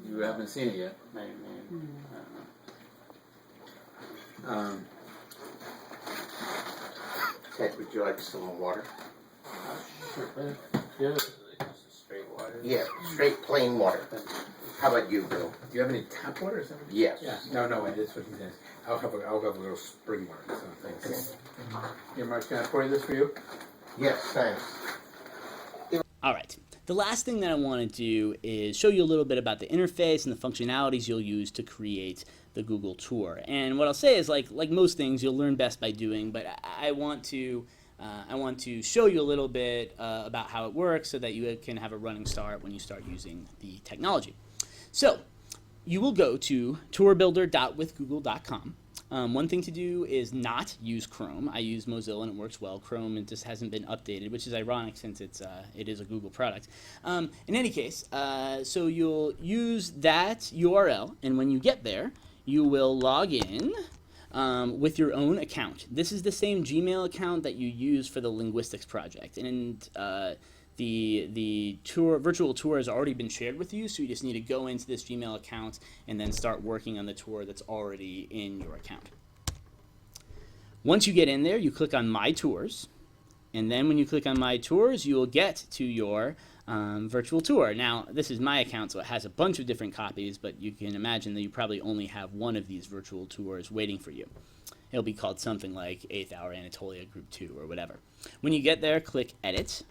You haven't seen it yet. Maybe. Ted, would you like some more water? Sure. Yeah, just straight water. Yeah, straight plain water. How about you, Bill? Do you have any tap water or something? Yes. Yeah. No way. That's what he says. I'll have a little spring water. So thanks. Here, Mark, can I pour this for you? Yes, thanks. All right. The last thing that I want to do is show you a little bit about the interface and the functionalities you'll use to create the Google tour. And what I'll say is, like most things, you'll learn best by doing. But I want to show you a little bit about how it works so that you can have a running start when you start using the technology. So you will go to tourbuilder.withgoogle.com. One thing to do is not use Chrome. I use Mozilla and it works well. Chrome, it just hasn't been updated, which is ironic since it is a Google product. In any case, so you'll use that URL, and when you get there, you will log in with your own account. This is the same Gmail account that you use for the linguistics project, and the virtual tour has already been shared with you, so you just need to go into this Gmail account and then start working on the tour that's already in your account. Once you get in there, you click on My Tours, and then when you click on My Tours, you will get to your virtual tour. Now, this is my account, so it has a bunch of different copies, but you can imagine that you probably only have one of these virtual tours waiting for you. It'll be called something like 8th Hour Anatolia Group 2 or whatever. When you get there, click Edit.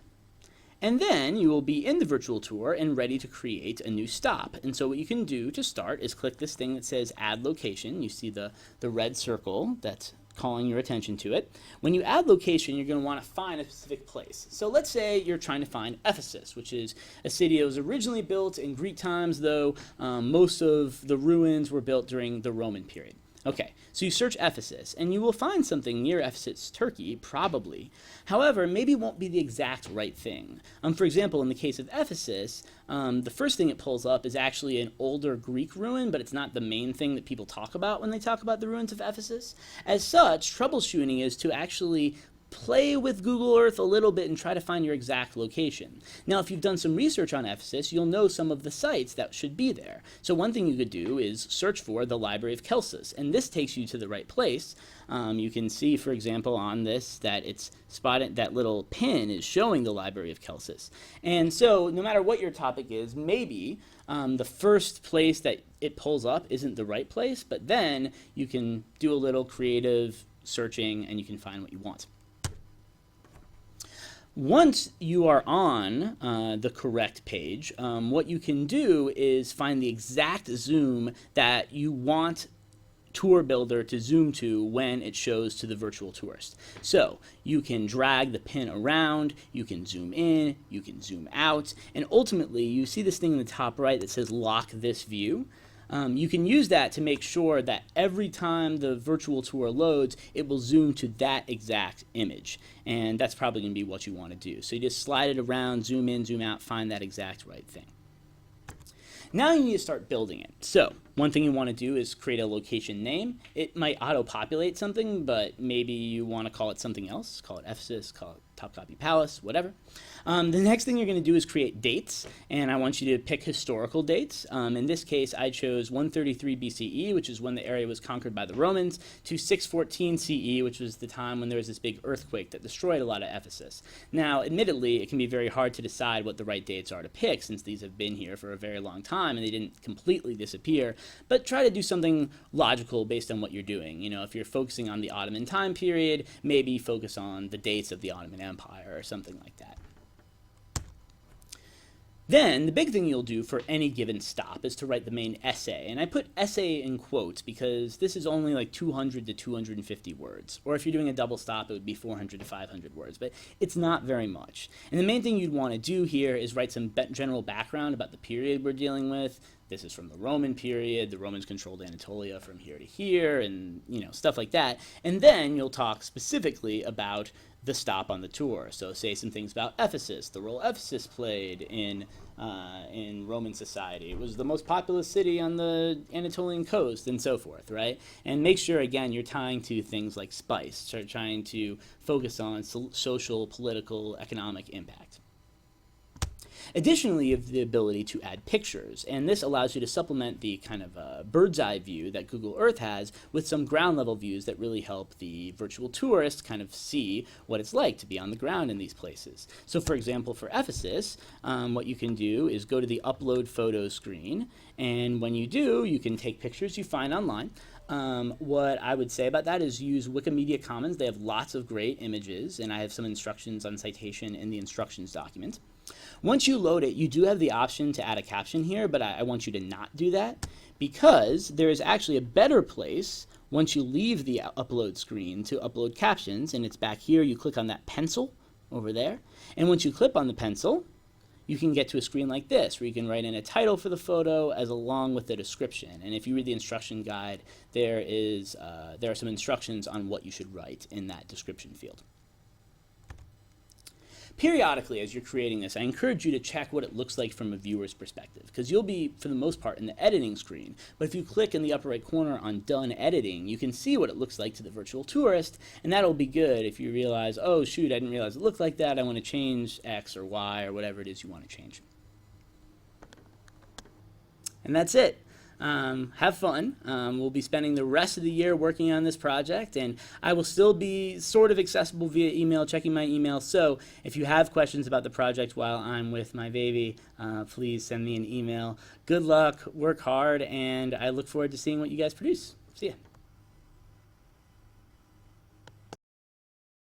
And then you will be in the virtual tour and ready to create a new stop. And so what you can do to start is click this thing that says Add Location. You see the red circle that's calling your attention to it. When you add location, you're going to want to find a specific place. So let's say you're trying to find Ephesus, which is a city that was originally built in Greek times, though most of the ruins were built during the Roman period. Okay, so you search Ephesus, and you will find something near Ephesus, Turkey, probably. However, maybe it won't be the exact right thing. For example, in the case of Ephesus, the first thing it pulls up is actually an older Greek ruin, but it's not the main thing that people talk about when they talk about the ruins of Ephesus. As such, troubleshooting is to actually play with Google Earth a little bit and try to find your exact location. Now, if you've done some research on Ephesus, you'll know some of the sites that should be there. So one thing you could do is search for the Library of Celsus, and this takes you to the right place. You can see, for example, on this that it's spotted, that little pin is showing the Library of Celsus. And so no matter what your topic is, maybe the first place that it pulls up isn't the right place, but then you can do a little creative searching and you can find what you want. Once you are on the correct page, what you can do is find the exact zoom that you want Tour Builder to zoom to when it shows to the virtual tourist. So you can drag the pin around, you can zoom in, you can zoom out, and ultimately you see this thing in the top right that says lock this view. You can use that to make sure that every time the virtual tour loads, it will zoom to that exact image. And that's probably going to be what you want to do. So you just slide it around, zoom in, zoom out, find that exact right thing. Now you need to start building it. So one thing you want to do is create a location name. It might auto-populate something, but maybe you want to call it something else. Call it Ephesus, call it Topkapi Palace, whatever. The next thing you're going to do is create dates, and I want you to pick historical dates. In this case, I chose 133 BCE, which is when the area was conquered by the Romans, to 614 CE, which was the time when there was this big earthquake that destroyed a lot of Ephesus. Now, admittedly, it can be very hard to decide what the right dates are to pick, since these have been here for a very long time, and they didn't completely disappear, but try to do something logical based on what you're doing. You know, if you're focusing on the Ottoman time period, maybe focus on the dates of the Ottoman Empire or something like that. Then, the big thing you'll do for any given stop is to write the main essay. And I put essay in quotes because this is only like 200 to 250 words. Or if you're doing a double stop, it would be 400 to 500 words. But it's not very much. And the main thing you'd want to do here is write some general background about the period we're dealing with. This is from the Roman period. The Romans controlled Anatolia from here to here, and stuff like that. And then you'll talk specifically about the stop on the tour. So say some things about Ephesus, the role Ephesus played in Roman society. It was the most populous city on the Anatolian coast, and so forth, right? And make sure, again, you're tying to things like spice. Start trying to focus on social, political, economic impact. Additionally, you have the ability to add pictures, and this allows you to supplement the kind of bird's eye view that Google Earth has with some ground level views that really help the virtual tourist kind of see what it's like to be on the ground in these places. So for example, for Ephesus, what you can do is go to the upload photo screen, and when you do, you can take pictures you find online. What I would say about that is use Wikimedia Commons. They have lots of great images, and I have some instructions on citation in the instructions document. Once you load it, you do have the option to add a caption here, but I want you to not do that because there is actually a better place once you leave the upload screen to upload captions, and it's back here. You click on that pencil over there, and once you click on the pencil, you can get to a screen like this where you can write in a title for the photo as along with the description. And if you read the instruction guide, there are some instructions on what you should write in that description field. Periodically, as you're creating this, I encourage you to check what it looks like from a viewer's perspective, because you'll be, for the most part, in the editing screen. But if you click in the upper right corner on Done Editing, you can see what it looks like to the virtual tourist, and that'll be good if you realize, oh shoot, I didn't realize it looked like that, I want to change X or Y or whatever it is you want to change. And that's it. Have fun. We'll be spending the rest of the year working on this project, and I will still be sort of accessible via email, checking my email. So if you have questions about the project while I'm with my baby, please send me an email. Good luck, work hard, and I look forward to seeing what you guys produce. See ya.